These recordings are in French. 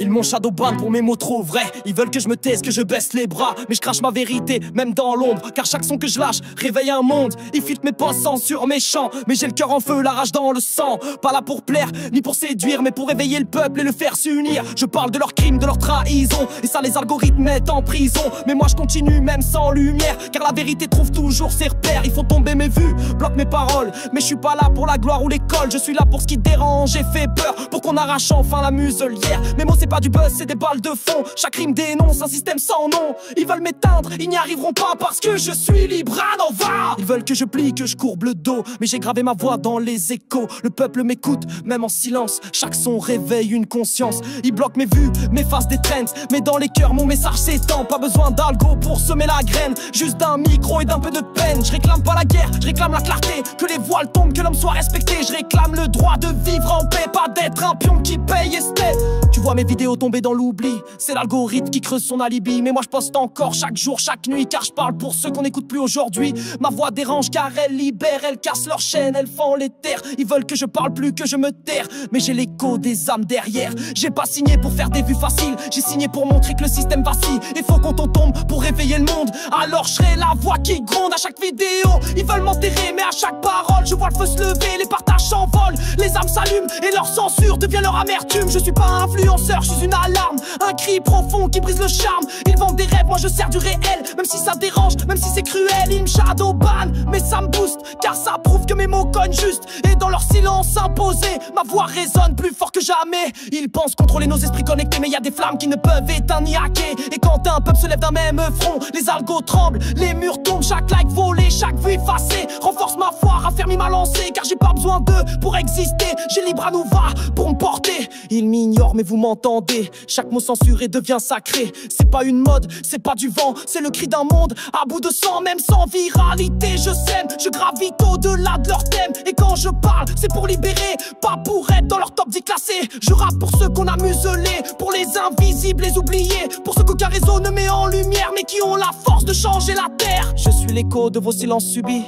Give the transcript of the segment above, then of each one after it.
Ils m'ont shadowban pour mes mots trop vrais. Ils veulent que je me taise, que je baisse les bras. Mais je crache ma vérité, même dans l'ombre. Car chaque son que je lâche réveille un monde. Ils filtrent mes posts sur mes chants. Mais j'ai le cœur en feu, la rage dans le sang. Pas là pour plaire, ni pour séduire, mais pour réveiller le peuple et le faire s'unir. Je parle de leurs crimes, de leurs trahisons. Et ça les algorithmes mettent en prison. Mais moi je continue même sans lumière. Car la vérité trouve toujours ses repères. Il faut tomber mes vues, bloque mes paroles. Mais je suis pas là pour la gloire ou l'école. Je suis là pour ce qui dérange et fait peur. Pour qu'on arrache enfin la muselière. Mes mots c'est pas du buzz, c'est des balles de fond. Chaque rime dénonce un système sans nom. Ils veulent m'éteindre, ils n'y arriveront pas parce que je suis libre à Nova. Ils veulent que je plie, que je courbe le dos. Mais j'ai gravé ma voix dans les échos. Le peuple m'écoute, même en silence. Chaque son réveille une conscience. Ils bloquent mes vues, m'effacent des trends. Mais dans les cœurs mon message s'étend. Pas besoin d'algo pour semer la graine. Juste d'un micro et d'un peu de peine. Je réclame pas la guerre, je réclame la clarté. Que les voiles tombent, que l'homme soit respecté. Je réclame le droit de vivre en paix. Pas d'être un pion qui paye esthète. Tu vois mes vidéos tomber dans l'oubli. C'est l'algorithme qui creuse son alibi. Mais moi je poste encore chaque jour, chaque nuit. Car je parle pour ceux qu'on n'écoute plus aujourd'hui. Ma voix dérange car elle libère. Elle casse leur chaîne, elle fend les terres. Ils veulent que je parle plus, que je me terre. Mais j'ai l'écho des âmes derrière. J'ai pas signé pour faire des vues faciles. J'ai signé pour montrer que le système vacille. Et faut qu'on tombe pour réveiller le monde. Alors je serai la voix qui gronde à chaque vidéo. Ils veulent m'enterrer mais à chaque parole je vois le feu se lever, les partages s'envolent. Les âmes s'allument et leur censure devient leur amertume. Je suis pas un influenceur, je suis une alarme. Un cri profond qui brise le charme. Ils vendent des rêves, moi je sers du réel. Même si ça dérange, même si c'est cruel. Ils me shadowban, mais ça me booste. Car ça prouve que mes mots cognent juste. Et dans leur silence imposé, ma voix résonne plus fort que jamais. Ils pensent contrôler nos esprits connectés. Mais y a des flammes qui ne peuvent éteindre ni hacker. Et quand un peuple se lève d'un même front, les algos tremblent, les murs tombent. Chaque like volé, chaque vue effacée renforce ma foi, raffermit ma lancée. Car j'ai pas besoin d'eux pour exister. J'ai libre à Nova pour me porter. Ils m'ignorent mais vous m'entendez. Chaque mot censuré devient sacré. C'est pas une mode, c'est pas du vent. C'est le cri d'un monde à bout de sang. Même sans viralité je sème. Je gravite au-delà de leur thème. Et quand je parle c'est pour libérer, pas pour être dans leur top 10 classé. Je rappe pour ceux qu'on a muselés, pour les invisibles, les oubliés. Pour ceux qu'aucun réseau ne met en lumière, mais qui ont la force de changer la terre. Je suis l'écho de vos silences subis,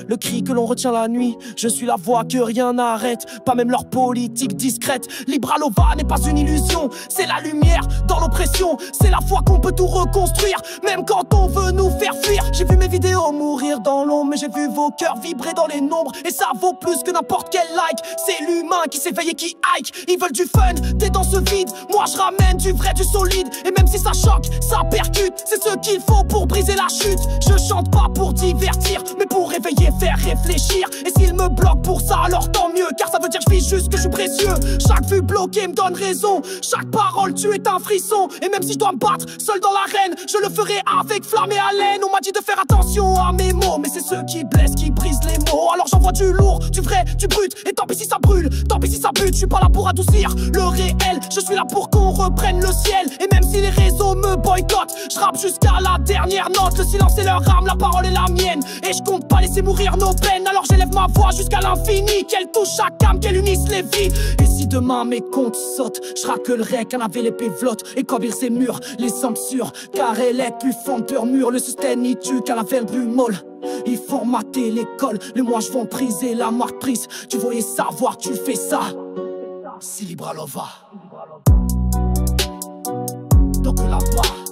le cri que l'on retient la nuit. Je suis la voix que rien n'arrête, pas même leur politique discrète. Libre à Nova n'est pas une illusion. C'est la lumière dans l'oppression. C'est la foi qu'on peut tout reconstruire, même quand on veut nous faire fuir. J'ai vu mes vidéos mourir dans l'ombre, mais j'ai vu vos cœurs vibrer dans les nombres. Et ça vaut plus que n'importe quel like. C'est l'humain qui s'éveille et qui hike. Ils veulent du fun, t'es dans ce vide. Moi je ramène du vrai, du solide. Et même si ça choque, ça percute. C'est ce qu'il faut pour briser la chute. Je chante pas pour divertir, mais pour réveiller, faire réfléchir. Et s'ils me bloquent pour ça, alors tant mieux. Car ça veut dire que je vis juste, que je suis précieux. Chaque vue bloquée me donne raison. Chaque parole tue est un frisson. Et même si je dois me battre seul dans l'arène, je le ferai avec flamme et haleine. On m'a dit de faire attention à mes mots, mais c'est ceux qui blessent qui brisent les mots. Alors j'envoie du lourd, du vrai, du brut. Et tant pis si ça brûle, tant pis si ça bute. Je suis pas là pour adoucir le réel, je suis là pour qu'on reprenne le ciel. Et même si les réseaux me boycottent, je rappe jusqu'à la dernière note. Le silence est leur arme, la parole est la mienne. Et je compte pas laisser mourir nos peines. Alors j'élève ma voix jusqu'à l'infini. Qu'elle touche chaque âme, qu'elle unisse les vies. Et si demain mes comptes sautent, je raquelerai qu'un avait l'épée flotte. Et combler ces murs, les sommes sûres. Car elle est plus forte de mur. Le système n'y tue qu'à la veille plus molle. Ils formatent l'école, les moi je vends priser la marque prise. Tu voyais savoir, tu fais ça. C'est libre à Nova. Donc là-bas